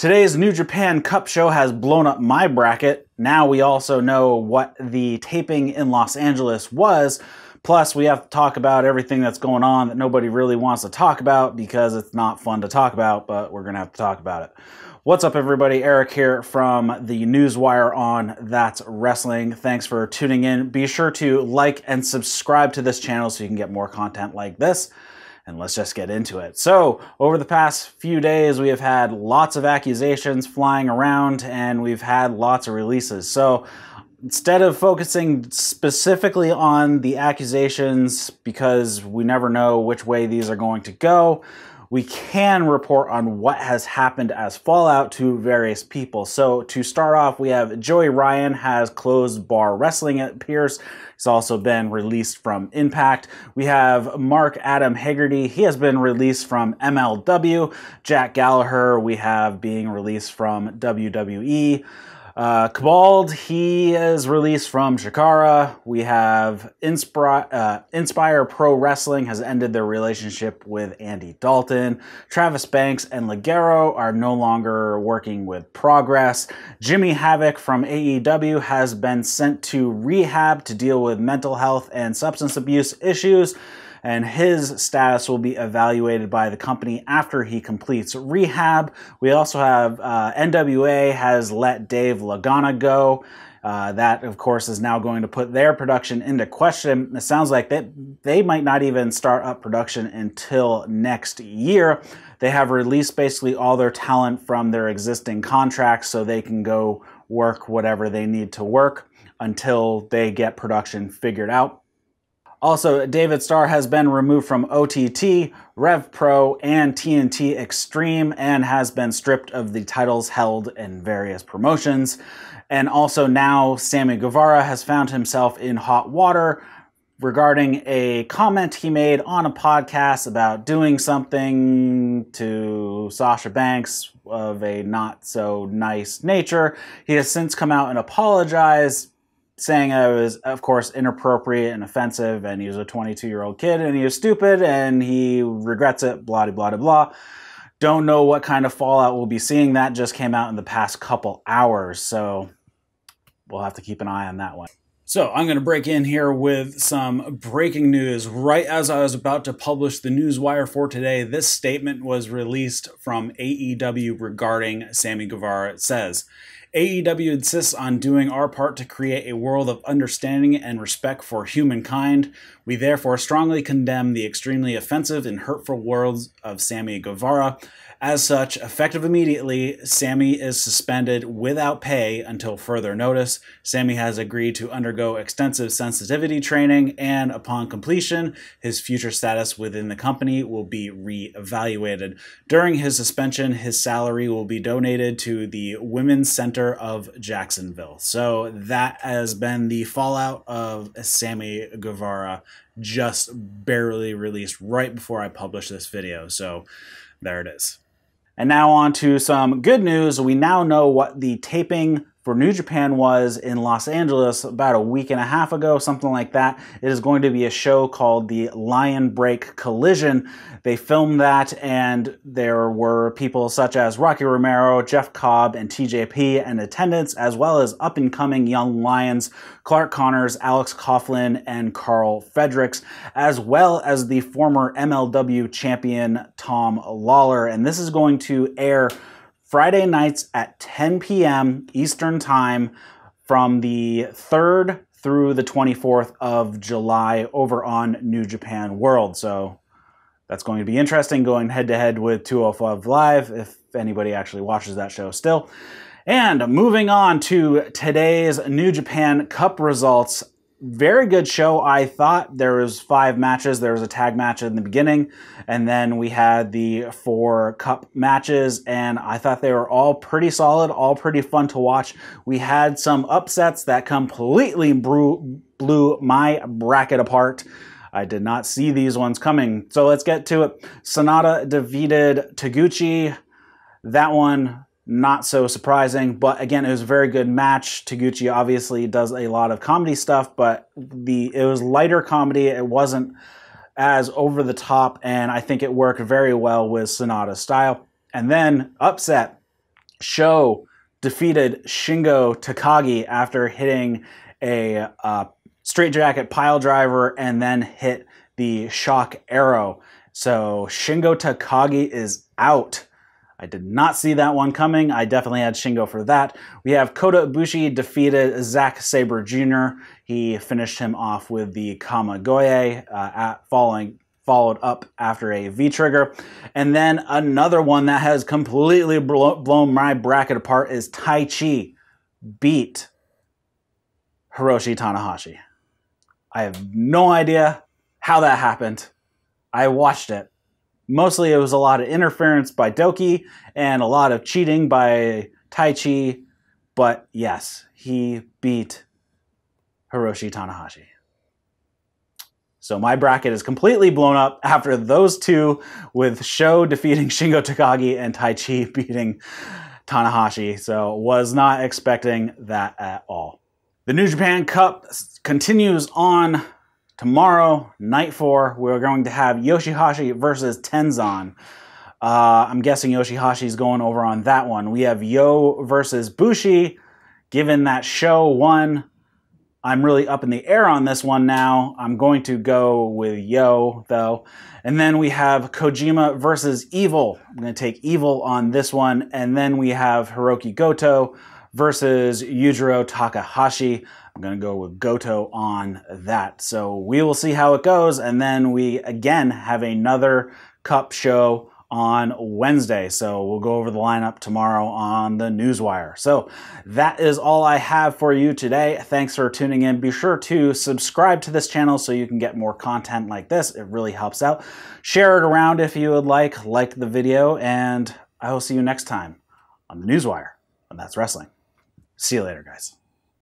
Today's New Japan Cup show has blown up my bracket. Now we also know what the taping in Los Angeles was. Plus, we have to talk about everything that's going on that nobody really wants to talk about because it's not fun to talk about, but we're going to have to talk about it. What's up, everybody? Eric here from the Newswire on That's Wrestling. Thanks for tuning in. Be sure to like and subscribe to this channel so you can get more content like this. And let's just get into it. So, over the past few days, we have had lots of accusations flying around, and we've had lots of releases. So, instead of focusing specifically on the accusations, because we never know which way these are going to go, we can report on what has happened as fallout to various people. So to start off, we have Joey Ryan has closed Bar Wrestling, it appears. He's also been released from Impact. We have Mark Adam Haggerty. He has been released from MLW. Jack Gallagher, we have being released from WWE. Cabald, he is released from Shakara. We have Inspire Pro Wrestling has ended their relationship with Andy Dalton. Travis Banks and Ligero are no longer working with Progress. Jimmy Havoc from AEW has been sent to rehab to deal with mental health and substance abuse issues, and his status will be evaluated by the company after he completes rehab. We also have NWA has let Dave Lagana go. That, of course, is now going to put their production into question. It sounds like they might not even start up production until next year. They have released basically all their talent from their existing contracts so they can go work whatever they need to work until they get production figured out. Also, David Starr has been removed from OTT, RevPro, and TNT Extreme and has been stripped of the titles held in various promotions. And also now Sammy Guevara has found himself in hot water regarding a comment he made on a podcast about doing something to Sasha Banks of a not so nice nature. He has since come out and apologized, saying it was, of course, inappropriate and offensive, and he was a 22-year-old kid, and he was stupid, and he regrets it, blah, blah, blah, blah. Don't know what kind of fallout we'll be seeing. That just came out in the past couple hours, so we'll have to keep an eye on that one. So I'm going to break in here with some breaking news. Right as I was about to publish the Newswire for today, this statement was released from AEW regarding Sammy Guevara. It says, AEW insists on doing our part to create a world of understanding and respect for humankind. We therefore strongly condemn the extremely offensive and hurtful words of Sammy Guevara. As such, effective immediately, Sammy is suspended without pay until further notice. Sammy has agreed to undergo extensive sensitivity training, and upon completion, his future status within the company will be re-evaluated. During his suspension, his salary will be donated to the Women's Center of Jacksonville. So that has been the fallout of Sammy Guevara, just barely released right before I published this video. So there it is. And now on to some good news. We now know what the taping for New Japan was in Los Angeles about a week and a half ago, something like that. It is going to be a show called the Lion Break Collision. They filmed that, and there were people such as Rocky Romero, Jeff Cobb, and TJP in attendance, as well as up-and-coming young Lions, Clark Connors, Alex Coughlin, and Carl Fredericks, as well as the former MLW champion Tom Lawler. And this is going to air Friday nights at 10 p.m. Eastern Time from the 3rd through the 24th of July over on New Japan World. So that's going to be interesting, going head-to-head with 205 Live, if anybody actually watches that show still. And moving on to today's New Japan Cup results. Very good show, I thought. There was 5 matches. There was a tag match in the beginning, and then we had the 4 cup matches, and I thought they were all pretty solid, all pretty fun to watch. We had some upsets that completely blew my bracket apart. I did not see these ones coming. So let's get to it. Sonata defeated Taguchi. That one, not so surprising, but again, it was a very good match. Taguchi obviously does a lot of comedy stuff, but it was lighter comedy. It wasn't as over the top, and I think it worked very well with Sonata's style. And then upset, Sho defeated Shingo Takagi after hitting a straightjacket pile driver and then hit the shock arrow. So Shingo Takagi is out. I did not see that one coming. I definitely had Shingo for that. We have Kota Ibushi defeated Zack Sabre Jr. He finished him off with the Kamigoye, followed up after a V-trigger. And then another one that has completely blown my bracket apart is Taichi beat Hiroshi Tanahashi. I have no idea how that happened. I watched it. Mostly it was a lot of interference by Doki and a lot of cheating by Taichi. But yes, he beat Hiroshi Tanahashi. So my bracket is completely blown up after those two, with Sho defeating Shingo Takagi and Taichi beating Tanahashi. So was not expecting that at all. The New Japan Cup continues on tomorrow, night 4. We're going to have Yoshihashi versus Tenzan. I'm guessing Yoshihashi's going over on that one. We have Yo versus Bushi. Given that Sho won, I'm really up in the air on this one now. I'm going to go with Yo, though. And then we have Kojima versus Evil. I'm going to take Evil on this one. And then we have Hiroki Goto versus Yujiro Takahashi. I'm going to go with Goto on that. So we will see how it goes. And then we, again, have another Cup show on Wednesday. So we'll go over the lineup tomorrow on the Newswire. So that is all I have for you today. Thanks for tuning in. Be sure to subscribe to this channel so you can get more content like this. It really helps out. Share it around if you would like the video, and I will see you next time on the Newswire, and that's wrestling. See you later, guys.